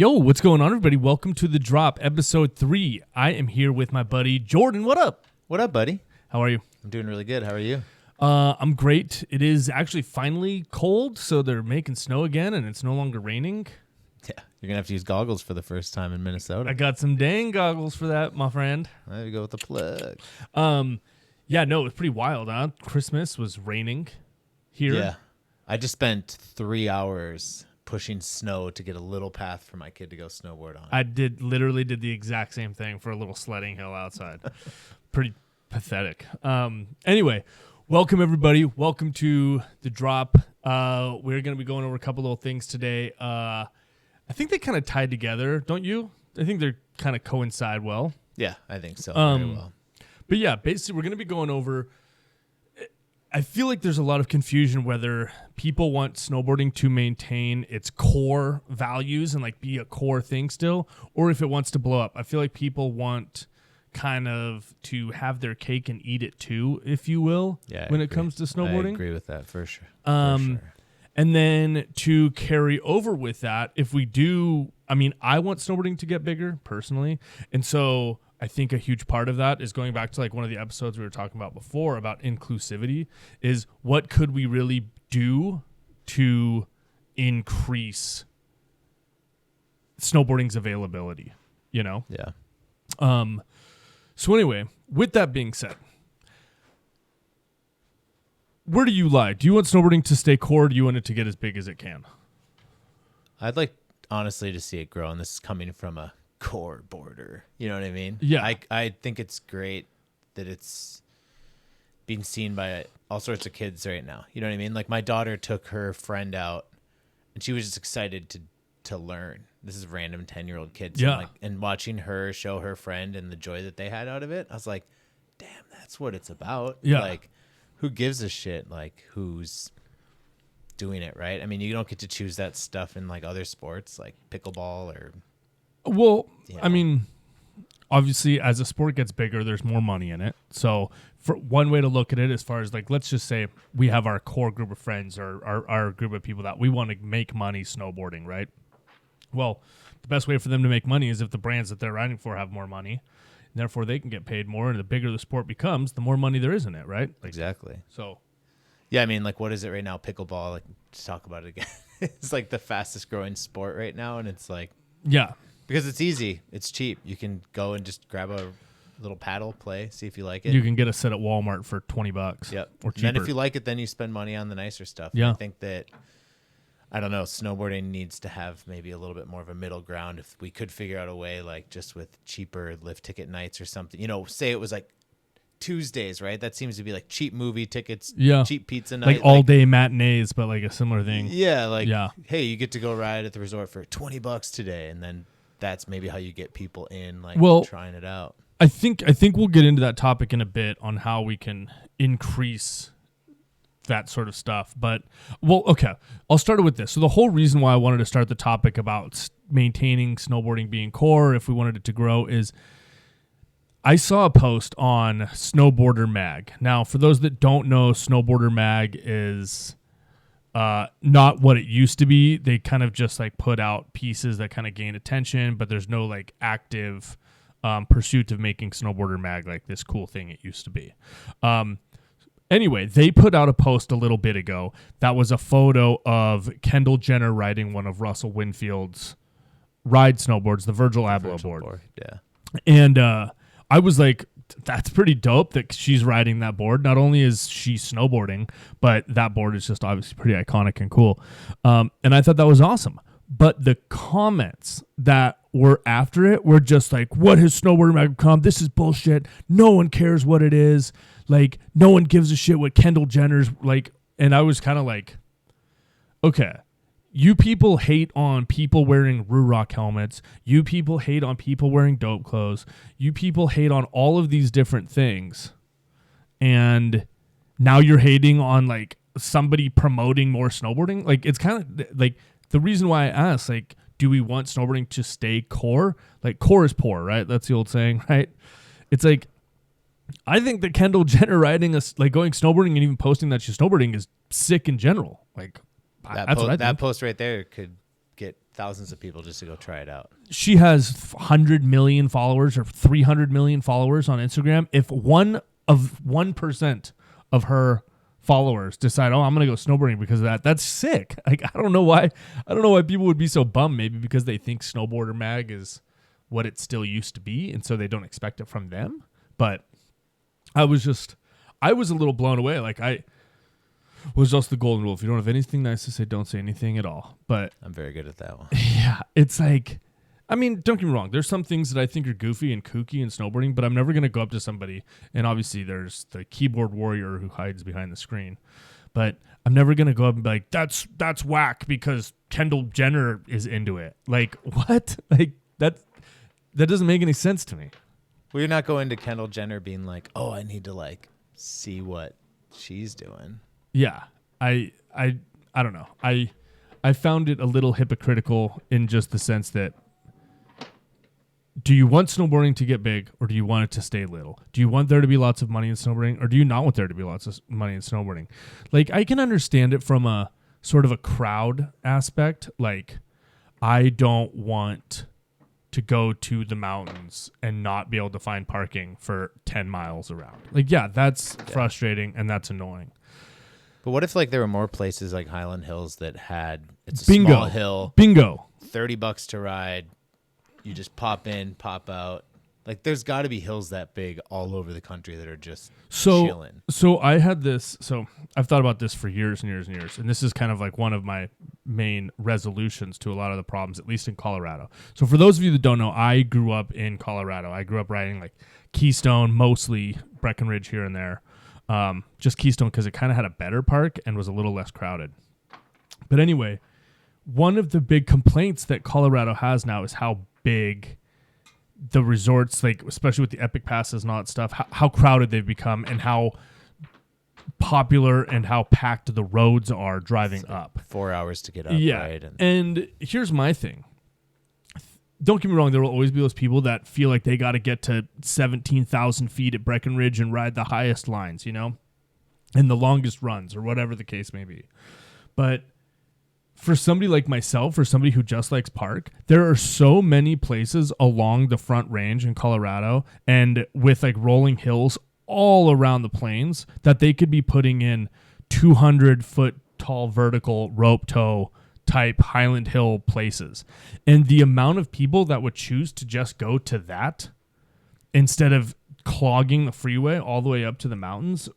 Yo, what's going on, everybody? Welcome to The Drop, episode 3. I am here with my buddy Jordan. What up? What up, buddy? How are you? I'm doing really good. How are you? I'm great. It is actually finally cold, so they're making snow again, and it's no longer raining. Yeah, you're going to have to use goggles for the first time in Minnesota. I got some dang goggles for that, my friend. There you go with the plug. Yeah, no, it was pretty wild, huh? Christmas was raining here. Yeah. I just spent 3 hours pushing snow to get a little path for my kid to go snowboard on. I literally did the exact same thing for a little sledding hill outside. Pretty pathetic. Anyway, welcome everybody. Welcome to The Drop. We're going to be going over a couple little things today. I think they kind of tied together, don't you? I think they're kind of coincide well. Yeah, I think so. Very well. But yeah, basically we're going to be going over, I feel like there's a lot of confusion whether people want snowboarding to maintain its core values and like be a core thing still, or if it wants to blow up. I feel like people want kind of to have their cake and eat it too, if you will, when it comes to snowboarding. I agree with that for sure. And then to carry over with that, if we do, I mean, I want snowboarding to get bigger personally. And so I think a huge part of that is going back to like one of the episodes we were talking about before about inclusivity is what could we really do to increase snowboarding's availability, you know? Yeah. So anyway, with that being said, where do you lie? Do you want snowboarding to stay core? Or do you want it to get as big as it can? I'd like, honestly, to see it grow, and this is coming from a core boarder. You know what I mean? Yeah. I think it's great that it's being seen by all sorts of kids right now. You know what I mean? Like my daughter took her friend out, and she was just excited to learn. This is random 10-year-old kids. Yeah. And watching her show her friend and the joy that they had out of it, I was like, damn, that's what it's about. Yeah. Like, who gives a shit, like, who's doing it, right? I mean, you don't get to choose that stuff in, like, other sports, like pickleball or... Well, you know. I mean, obviously, as a sport gets bigger, there's more money in it. So for one way to look at it, as far as, like, let's just say we have our core group of friends or our group of people that we want to make money snowboarding, right? Well, the best way for them to make money is if the brands that they're riding for have more money. And therefore, they can get paid more, and the bigger the sport becomes, the more money there is in it, right? Like, exactly. So, yeah, I mean, like, what is it right now? Pickleball, like, to talk about it again. It's, like, the fastest growing sport right now, and it's, like... Yeah. Because it's easy. It's cheap. You can go and just grab a little paddle, play, see if you like it. You can get a set at Walmart for $20. Yep. Or cheaper. And then if you like it, then you spend money on the nicer stuff. Yeah. And I think that... I don't know, snowboarding needs to have maybe a little bit more of a middle ground. If we could figure out a way, like just with cheaper lift ticket nights or something, you know, say it was like Tuesdays, right? That seems to be like cheap movie tickets, cheap pizza night. Like all day matinees, but like a similar thing. Yeah. Like, hey, you get to go ride at the resort for $20 today. And then that's maybe how you get people in, like trying it out. I think we'll get into that topic in a bit on how we can increase that sort of stuff. But, well, okay, I'll start with this. So the whole reason why I wanted to start the topic about maintaining snowboarding being core, if we wanted it to grow, is I saw a post on Snowboarder Mag. Now, for those that don't know, Snowboarder Mag is not what it used to be. They kind of just like put out pieces that kind of gain attention, but there's no like active pursuit of making Snowboarder Mag like this cool thing it used to be. Anyway, they put out a post a little bit ago that was a photo of Kendall Jenner riding one of Russell Winfield's ride snowboards, the Virgil Abloh board. Yeah. And I was like, that's pretty dope that she's riding that board. Not only is she snowboarding, but that board is just obviously pretty iconic and cool. And I thought that was awesome. But the comments that were after it were just like, what has Snowboarding Mag become? This is bullshit. No one cares what it is. Like, no one gives a shit what Kendall Jenner's like. And I was kind of like, okay, you people hate on people wearing Ruroc helmets. You people hate on people wearing dope clothes. You people hate on all of these different things. And now you're hating on like somebody promoting more snowboarding. Like, it's kind of like the reason why I asked, like, do we want snowboarding to stay core? Like, core is poor, right? That's the old saying, right? It's like, I think that Kendall Jenner riding like going snowboarding and even posting that she's snowboarding is sick in general. Like, that's what I think. That post right there could get thousands of people just to go try it out. She has 100 million followers or 300 million followers on Instagram. If 1% of her followers decide, oh, I'm gonna go snowboarding because of that, that's sick. Like, I don't know why people would be so bummed. Maybe because they think Snowboarder Mag is what it still used to be, and so they don't expect it from them. But I was a little blown away. Like, I was also the golden rule: if you don't have anything nice to say, don't say anything at all. But I'm very good at that one. yeah, it's like, I mean, don't get me wrong. There's some things that I think are goofy and kooky in snowboarding, but I'm never going to go up to somebody. And obviously there's the keyboard warrior who hides behind the screen, but I'm never going to go up and be like, that's whack because Kendall Jenner is into it. Like, what? Like, that doesn't make any sense to me. Well, you're not going to Kendall Jenner being like, oh, I need to like see what she's doing. Yeah. I don't know. I found it a little hypocritical in just the sense that, do you want snowboarding to get big, or do you want it to stay little? Do you want there to be lots of money in snowboarding, or do you not want there to be lots of money in snowboarding? Like, I can understand it from a sort of a crowd aspect. Like, I don't want to go to the mountains and not be able to find parking for 10 miles around. Like, yeah, that's frustrating and that's annoying. But what if like there were more places like Highland Hills that had, it's a Bingo. small hill, Bingo. $30 to ride. You just pop in, pop out. Like, there's got to be hills that big all over the country that are just chilling. So I had this. So I've thought about this for years and years and years, and this is kind of like one of my main resolutions to a lot of the problems, at least in Colorado. So for those of you that don't know, I grew up in Colorado. I grew up riding like Keystone, mostly Breckenridge here and there. Just Keystone because it kind of had a better park and was a little less crowded. But anyway, one of the big complaints that Colorado has now is how big the resorts, like especially with the Epic Passes and all that stuff, how crowded they've become and how popular and how packed the roads are driving up. 4 hours to get up, yeah. right? And here's my thing. Don't get me wrong, there will always be those people that feel like they got to get to 17,000 feet at Breckenridge and ride the highest lines, you know, and the longest runs or whatever the case may be. But for somebody like myself, or somebody who just likes park, there are so many places along the Front Range in Colorado and with like rolling hills all around the plains that they could be putting in 200-foot tall vertical rope tow type Highland Hill places. And the amount of people that would choose to just go to that instead of clogging the freeway all the way up to the mountains,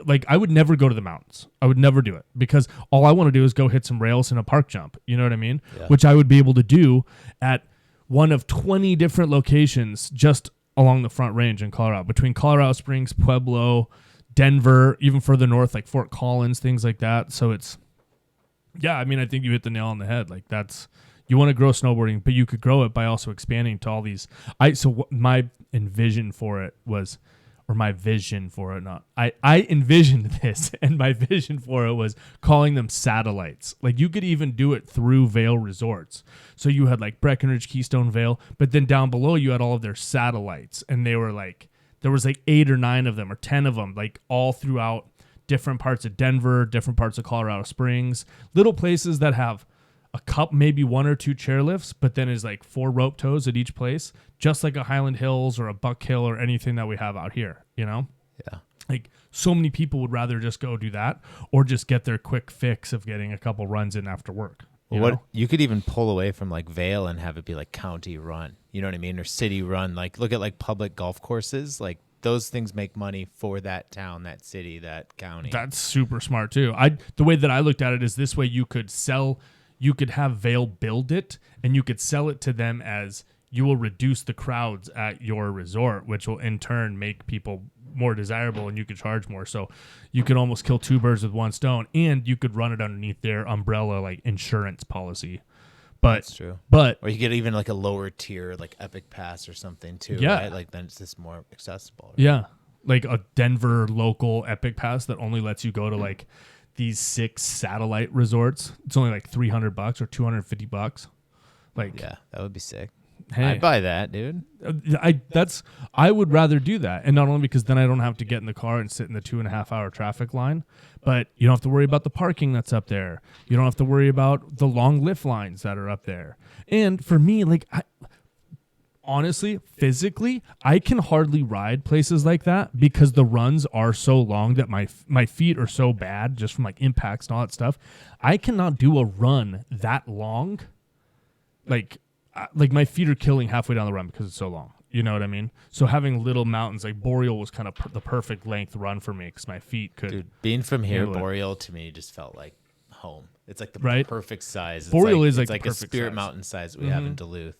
like, I would never go to the mountains. I would never do it because all I want to do is go hit some rails and a park jump. You know what I mean? Yeah. Which I would be able to do at one of 20 different locations just along the Front Range in Colorado, between Colorado Springs, Pueblo, Denver, even further north, like Fort Collins, things like that. So it's, yeah, I mean, I think you hit the nail on the head. Like, that's, you want to grow snowboarding, but you could grow it by also expanding to all these. My vision for it, I envisioned this, and my vision for it was calling them satellites. Like, you could even do it through Vail Resorts. So you had like Breckenridge, Keystone, Vail, but then down below you had all of their satellites, and they were like, there was like 8 or 9 of them or 10 of them, like all throughout different parts of Denver, different parts of Colorado Springs, little places that have a cup, maybe 1 or 2 chairlifts, but then is like 4 rope tows at each place, just like a Highland Hills or a Buck Hill or anything that we have out here, you know? Yeah. Like, so many people would rather just go do that or just get their quick fix of getting a couple runs in after work. You could even pull away from like Vail and have it be like county run, you know what I mean? Or city run. Like, look at like public golf courses. Like, those things make money for that town, that city, that county. That's super smart too. The way that I looked at it is this way: you could have Vail build it, and you could sell it to them as you will reduce the crowds at your resort, which will in turn make people more desirable, and you could charge more. So you could almost kill 2 birds with 1 stone, and you could run it underneath their umbrella like insurance policy. But that's true. But or you get even like a lower tier, like Epic Pass or something too. Yeah. Right? Like, then it's just more accessible. Right? Yeah, like a Denver local Epic Pass that only lets you go to like these 6 satellite resorts. It's only like $300 or $250. Like, yeah, that would be sick. hey, I'd buy that, dude. I would rather do that, and not only because then I don't have to get in the car and sit in the 2.5 hour traffic line, but you don't have to worry about the parking that's up there. You don't have to worry about the long lift lines that are up there. And for me, like, honestly, physically, I can hardly ride places like that because the runs are so long that my feet are so bad just from like impacts and all that stuff. I cannot do a run that long. Like my feet are killing halfway down the run because it's so long. You know what I mean? So having little mountains like Boreal was kind of the perfect length run for me because my feet could. Dude, being from here, handle it. Boreal to me just felt like home. It's like the Right? perfect size. It's Boreal is it's like a the perfect Spirit size. Mountain size that we have in Duluth.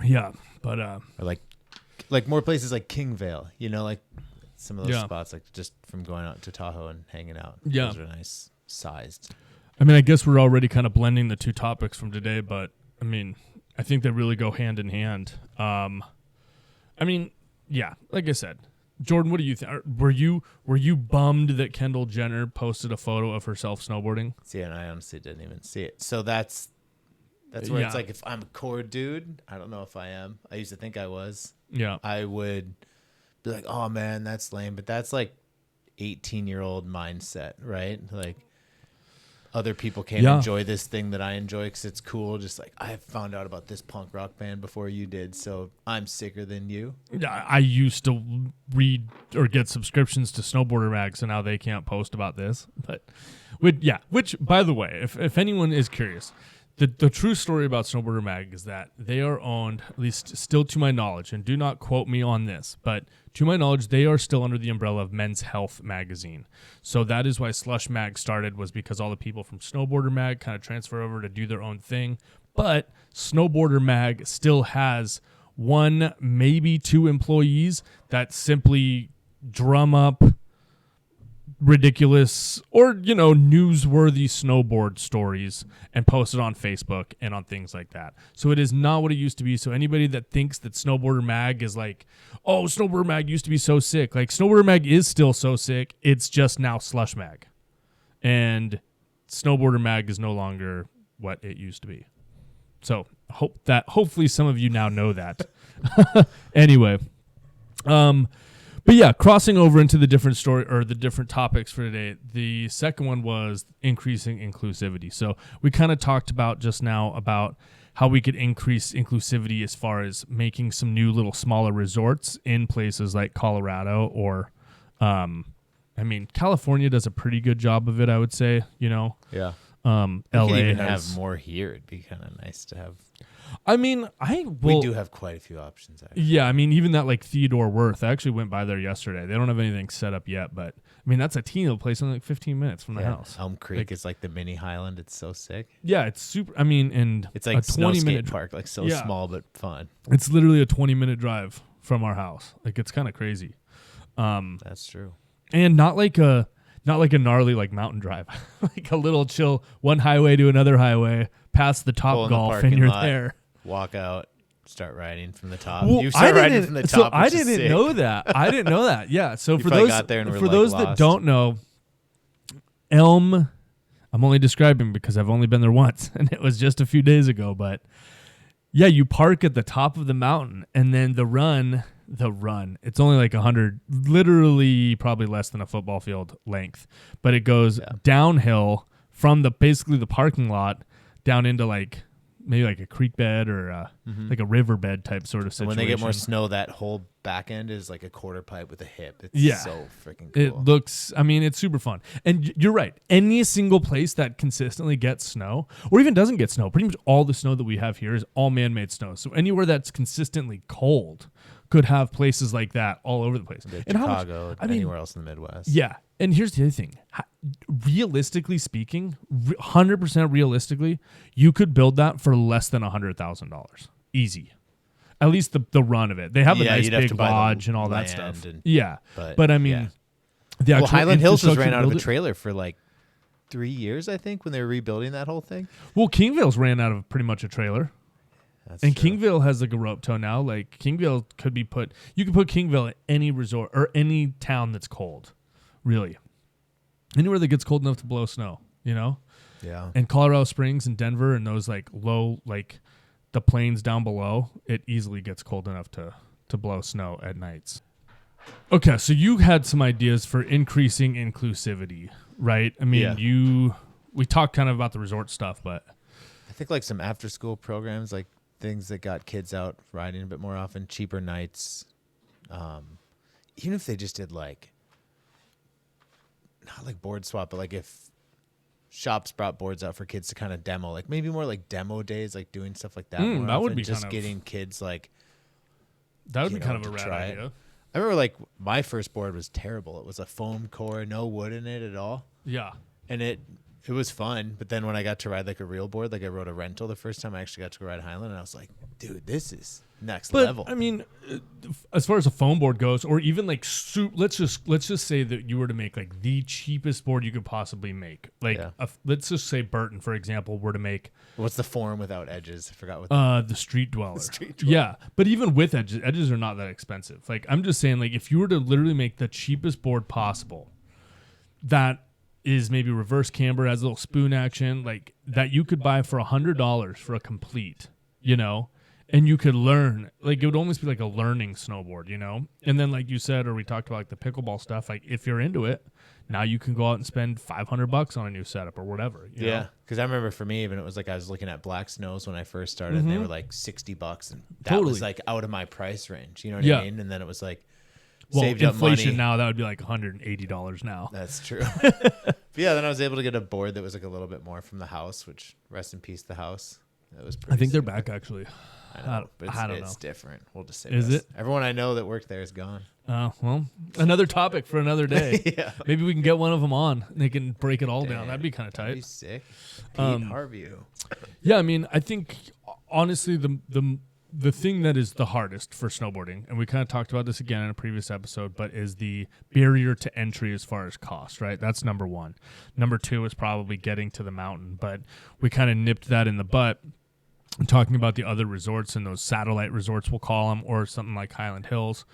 Yeah, but Or like more places like Kingvale, you know, like some of those spots, like just from going out to Tahoe and hanging out. Yeah. Those are nice sized. I mean, I guess we're already kind of blending the two topics from today, but I mean, I think they really go hand in hand. I mean, yeah, like I said, Jordan, what do you think? Were you bummed that Kendall Jenner posted a photo of herself snowboarding? See, and I honestly didn't even see it. So that's where it's like, if I'm a core dude, I don't know if I am. I used to think I was. Yeah. I would be like, oh man, that's lame. But that's like 18-year-old mindset, right? Like, other people can't enjoy this thing that I enjoy because it's cool. Just like, I found out about this punk rock band before you did, so I'm sicker than you. Yeah, I used to read or get subscriptions to Snowboarder Mag, so now they can't post about this. But, which by the way, if anyone is curious, the true story about Snowboarder Mag is that they are owned, at least still to my knowledge, and do not quote me on this, but to my knowledge, they are still under the umbrella of Men's Health magazine. So that is why Slush Mag started, was because all the people from Snowboarder Mag kind of transfer over to do their own thing. But Snowboarder Mag still has one, maybe two employees that simply drum up ridiculous or, newsworthy snowboard stories and post it on Facebook and on things like that. So it is not what it used to be. So anybody that thinks that Snowboarder Mag is like, oh, Snowboarder Mag used to be so sick. Like, Snowboarder Mag is still so sick. It's just now Slush Mag. And Snowboarder Mag is no longer what it used to be. So hopefully some of you now know that. Anyway, but yeah, crossing over into the different story or the different topics for today. The second one was increasing inclusivity. So we kind of talked about just now about how we could increase inclusivity as far as making some new little smaller resorts in places like Colorado or, California does a pretty good job of it, I would say, Yeah. LA could even has have more here. It'd be kind of nice to have. We do have quite a few options, actually. Yeah, even that like Theodore Wirth. I actually went by there yesterday. They don't have anything set up yet, but that's a teeny little place, only like 15 minutes from the house. Elm Creek is like the mini Highland. It's so sick. Yeah, it's super. And it's like a 20-minute park, like small but fun. It's literally a 20-minute drive from our house. Like, it's kind of crazy. That's true. And not like a gnarly like mountain drive, like a little chill, one highway to another highway, past the Top Golf, and you're there. Walk out, start riding from the top. Well, you start riding from the top. So I didn't know that. I didn't know that. Yeah. So for those that don't know, Elm, I'm only describing because I've only been there once, and it was just a few days ago. But yeah, you park at the top of the mountain, and then the run. It's only like 100, literally probably less than a football field length, but it goes downhill from basically the parking lot down into like maybe like a creek bed or like a river bed type sort of situation. And when they get more snow, that whole back end is like a quarter pipe with a hip. It's so freaking cool. It looks, it's super fun. And you're right. Any single place that consistently gets snow or even doesn't get snow, pretty much all the snow that we have here is all man-made snow. So anywhere that's consistently cold could have places like that all over the place. And Chicago, anywhere else in the Midwest. Yeah. And here's the other thing. Realistically speaking, 100% realistically, you could build that for less than $100,000. Easy. At least the run of it. They have a nice big lodge and all that stuff. But the actual Highland Hills just ran out of a trailer for like 3 years, I think, when they were rebuilding that whole thing. Well, Kingvale's ran out of pretty much a trailer. That's and true. Kingvale has like a rope tow now. Like Kingvale could be you could put Kingvale at any resort or any town that's cold, really. Anywhere that gets cold enough to blow snow, Yeah. And Colorado Springs and Denver and those like low, like the plains down below, it easily gets cold enough to blow snow at nights. Okay, so you had some ideas for increasing inclusivity, right? I mean, we talked kind of about the resort stuff, but I think like some after school programs, like things that got kids out riding a bit more often, cheaper nights. Even if they just did like, not like board swap, but like if shops brought boards out for kids to kind of demo, like maybe more like demo days, like doing stuff like that. More that often, would be just kind of, getting kids like, that would be know, kind of a to rad try it. idea. I remember like my first board was terrible. It was a foam core, no wood in it at all. Yeah. And it was fun. But then when I got to ride like a real board, like I rode a rental the first time I actually got to go ride Highland, and I was like, dude, this is next level. I mean, as far as a foam board goes, or even like let's just say that you were to make like the cheapest board you could possibly make. Like let's just say Burton, for example, were to make what's the form without edges? I forgot what the Street Dweller. Yeah, but even with edges are not that expensive. Like I'm just saying, like if you were to literally make the cheapest board possible, that is maybe reverse camber, has a little spoon action, like that you could buy for $100 for a complete, you know. And you could learn, like it would almost be like a learning snowboard, you know? And then like you said, or we talked about like the pickleball stuff, like if you're into it, now you can go out and spend $500 on a new setup or whatever. You know? Because I remember for me, even it was like I was looking at Black Snows when I first started, and they were like $60, and that was like out of my price range, you know what I mean? And then it was like, saved up money. Inflation now, that would be like $180 now. That's true. But yeah, then I was able to get a board that was like a little bit more from the house, which rest in peace, the house. That was pretty I think sick. they're back actually. I know, but I don't it's know. different. We'll just say Is this. it? Everyone I know that worked there is gone. Well, another topic for another day. Yeah. Maybe we can get one of them on. And they can break it all down. That'd be kind of That'd be tight. sick. Pete Harvey. Yeah, I mean, I think honestly the thing that is the hardest for snowboarding, and we kind of talked about this again in a previous episode, but is the barrier to entry as far as cost, right? That's number one. Number two is probably getting to the mountain, but we kind of nipped that in the butt. Talking about the other resorts and those satellite resorts, we'll call them, or something like Highland Hills,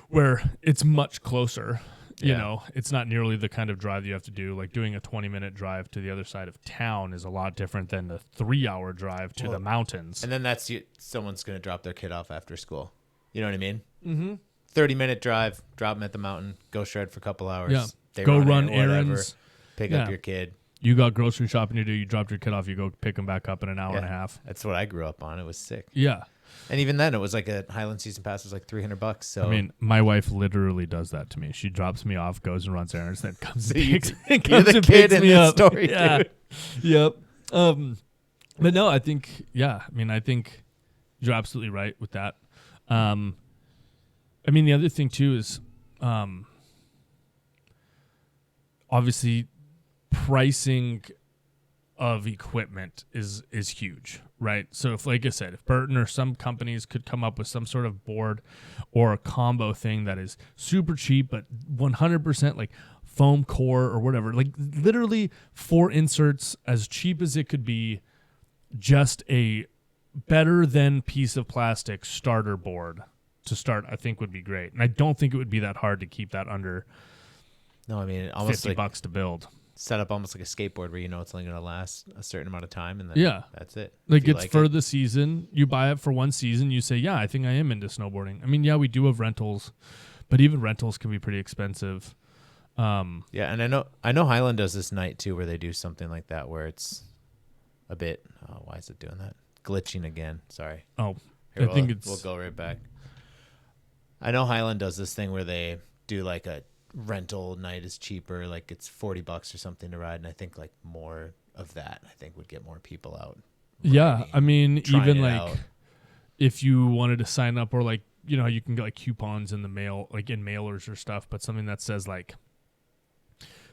where it's much closer. You know, it's not nearly the kind of drive you have to do. Like doing a 20-minute drive to the other side of town is a lot different than the 3-hour drive to the mountains. And then that's someone's going to drop their kid off after school. You know what I mean? Mm-hmm. 30-minute drive, drop them at the mountain, go shred for a couple hours. Yeah. They Go run whatever, errands. pick up your kid. You got grocery shopping to do. You dropped your kid off. You go pick him back up in an hour and a half. That's what I grew up on. It was sick. Yeah. And even then, it was like a Highland season pass was like $300. So I mean, my wife literally does that to me. She drops me off, goes and runs errands, then comes and you're picks, the comes and kid picks in me this up. story, Yeah. dude. Yep. But no, I think I think you're absolutely right with that. I mean, the other thing too is obviously pricing of equipment is huge, right? So if, like I said, if Burton or some companies could come up with some sort of board or a combo thing that is super cheap but 100% like foam core or whatever, like literally 4 inserts, as cheap as it could be, just a better than piece of plastic starter board to start, I think would be great. And I don't think it would be that hard to keep that under no, I mean, almost $50 to build. Set up almost like a skateboard where you know it's only going to last a certain amount of time, and then that's it. Like it's for the season. You buy it for one season. You say, yeah, I think I am into snowboarding. I mean, yeah, we do have rentals, but even rentals can be pretty expensive. Yeah, and I know Highland does this night too, where they do something like that, where it's a bit. Oh, why is it doing that? Glitching again. Sorry. Oh, Here, I think we'll go right back. I know Highland does this thing where they do like a rental night is cheaper, like it's $40 or something to ride, and I think like more of that I think would get more people out. Yeah, I mean, even like out. if you wanted to sign up, or like, you know, you can get like coupons in the mail, like in mailers or stuff, but something that says like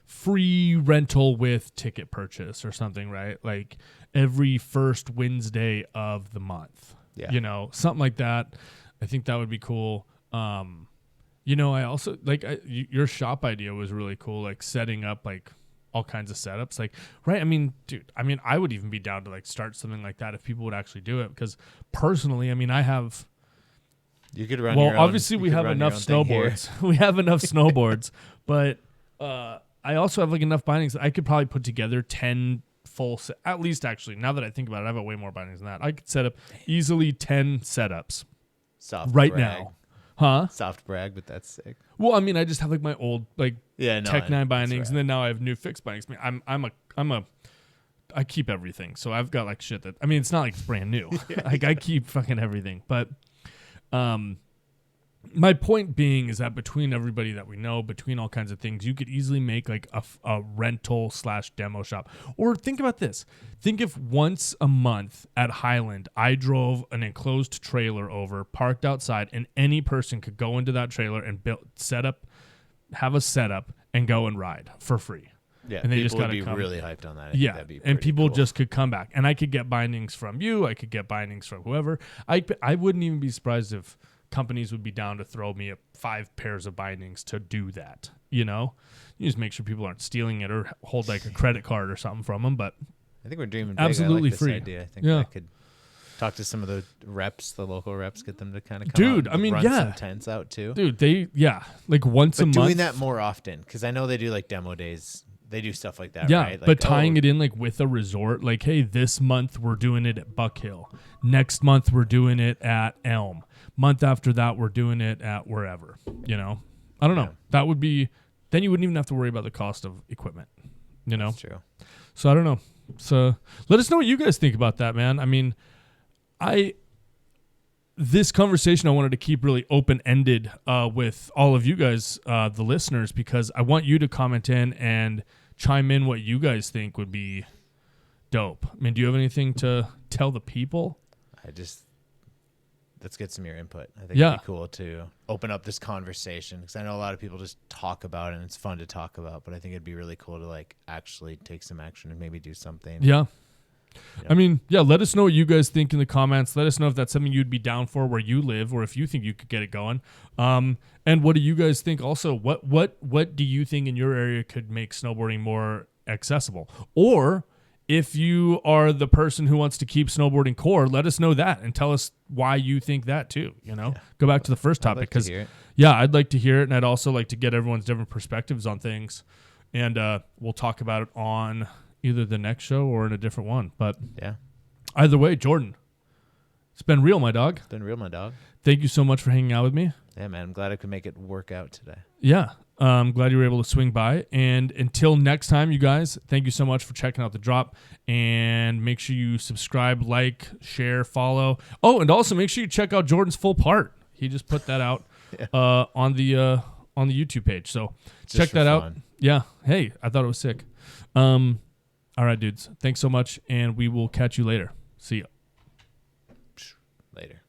free rental with ticket purchase or something, right? Like every first Wednesday of the month. Yeah. You know, something like that. I think that would be cool. You know, I also like your shop idea was really cool, like setting up like all kinds of setups, like, right? I mean, dude, I would even be down to like start something like that if people would actually do it, because personally, I mean, you could run. Well, obviously we have enough snowboards. We have enough snowboards, but I also have like enough bindings that I could probably put together 10 full set. At least, actually, now that I think about it, I have way more bindings than that. I could set up easily 10 setups Soft right brag. now. Huh? Soft brag, but that's sick. Well, I mean, I just have like my old like Tech 9 bindings, and then now I have new fixed bindings. I mean, I keep everything, so I've got like shit that, I mean, it's not like it's brand new. Like I keep fucking everything, but my point being is that between everybody that we know, between all kinds of things, you could easily make like a rental / demo shop. Or think about this. Think if once a month at Highland, I drove an enclosed trailer over, parked outside, and any person could go into that trailer and have a setup and go and ride for free. Yeah, and they people just gotta would be come. really hyped on that. Yeah, and people just could come back. And I could get bindings from you. I could get bindings from whoever. I wouldn't even be surprised if companies would be down to throw me 5 pairs of bindings to do that. You know, you just make sure people aren't stealing it or hold like a credit card or something from them. But I think we're dreaming big. Absolutely I like this free. idea. I think I could talk to some of the reps, the local reps, get them to kind of come Dude, out I mean, run yeah. some tents out too. Dude, like once a month. Doing that more often, because I know they do like demo days. They do stuff like that, yeah, right? Like, but tying it in like with a resort, like, hey, this month we're doing it at Buck Hill. Next month we're doing it at Elm. Month after that we're doing it at wherever. You know, I don't know. That would be. Then you wouldn't even have to worry about the cost of equipment. You know, That's true. So I don't know. So let us know what you guys think about that, man. I mean, this conversation I wanted to keep really open-ended with all of you guys, the listeners, because I want you to comment in and chime in what you guys think would be dope. I mean, do you have anything to tell the people? Let's get some of your input. I think it'd be cool to open up this conversation, because I know a lot of people just talk about it and it's fun to talk about, but I think it'd be really cool to like actually take some action and maybe do something. Yeah. I mean, let us know what you guys think in the comments. Let us know if that's something you'd be down for where you live, or if you think you could get it going. And what do you guys think also? What do you think in your area could make snowboarding more accessible? Or if you are the person who wants to keep snowboarding core, let us know that and tell us why you think that too. You know, go back to the first topic, because I'd like to hear it, and I'd also like to get everyone's different perspectives on things, and we'll talk about it on either the next show or in a different one. But either way, Jordan, it's been real, my dog. It's been real, my dog. Thank you so much for hanging out with me. Yeah, man. I'm glad I could make it work out today. Yeah. I'm glad you were able to swing by. And until next time, you guys, thank you so much for checking out the drop. And make sure you subscribe, like, share, follow. Oh, and also make sure you check out Jordan's full part. He just put that out on the YouTube page. So check that out. Yeah. Hey, I thought it was sick. All right, dudes. Thanks so much, and we will catch you later. See ya. Later.